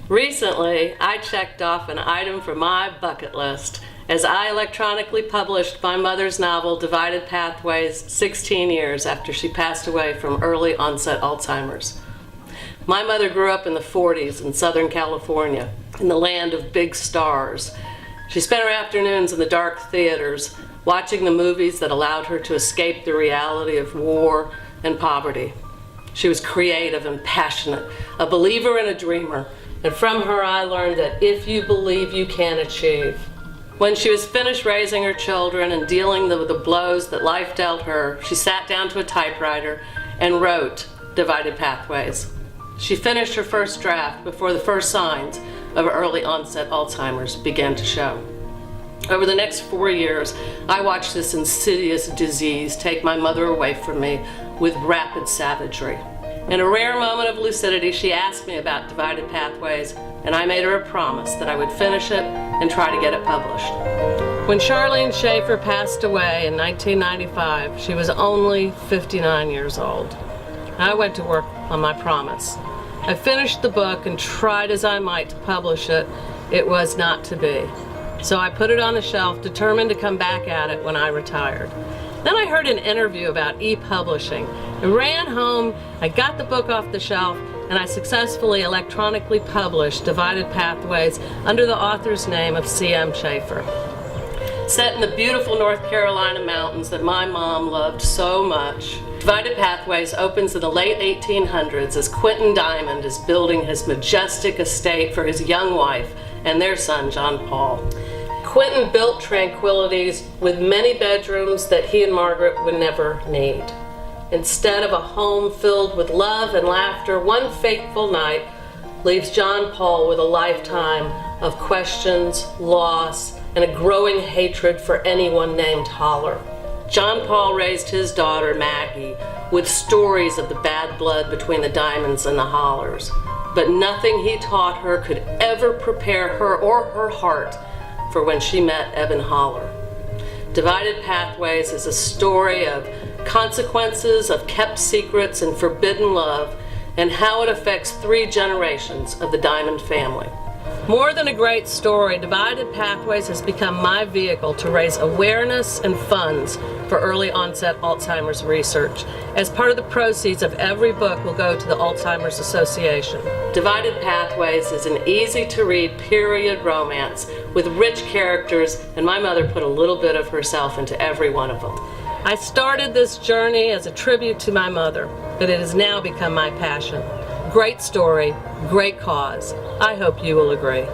Recently, I checked off an item from my bucket list as I electronically published my mother's novel, Divided Pathways, 16 years after she passed away from early onset Alzheimer's. My mother grew up in the 40s in Southern California, in the land of big stars. She spent her afternoons in the dark theaters, watching the movies that allowed her to escape the reality of war and poverty. She was creative and passionate, a believer and a dreamer, and from her I learned that if you believe, you can achieve. When she was finished raising her children and dealing with the blows that life dealt her, she sat down to a typewriter and wrote Divided Pathways. She finished her first draft before the first signs of early onset Alzheimer's began to show. Over the next 4 years, I watched this insidious disease take my mother away from me with rapid savagery. In a rare moment of lucidity, she asked me about Divided Pathways, and I made her a promise that I would finish it and try to get it published. When Charlene Schaefer passed away in 1995, she was only 59 years old. I went to work on my promise. I finished the book and tried as I might to publish it. It was not to be. So I put it on the shelf, determined to come back at it when I retired. Then I heard an interview about e-publishing. I ran home, I got the book off the shelf, and I successfully electronically published Divided Pathways under the author's name of C.M. Schaefer. Set in the beautiful North Carolina mountains that my mom loved so much, Divided Pathways opens in the late 1800s as Quentin Diamond is building his majestic estate for his young wife and their son, John Paul. Quentin built Tranquilities with many bedrooms that he and Margaret would never need. Instead of a home filled with love and laughter, one fateful night leaves John Paul with a lifetime of questions, loss, and a growing hatred for anyone named Holler. John Paul raised his daughter, Maggie, with stories of the bad blood between the Diamonds and the Hollers, but nothing he taught her could ever prepare her or her heart for when she met Eben Holler. Divided Pathways is a story of consequences of kept secrets and forbidden love, and how it affects 3 generations of the Diamond family. More than a great story, Divided Pathways has become my vehicle to raise awareness and funds for early onset Alzheimer's research. As part of the proceeds of every book will go to the Alzheimer's Association. Divided Pathways is an easy-to-read period romance with rich characters, and my mother put a little bit of herself into every one of them. I started this journey as a tribute to my mother, but it has now become my passion. Great story, great cause. I hope you will agree.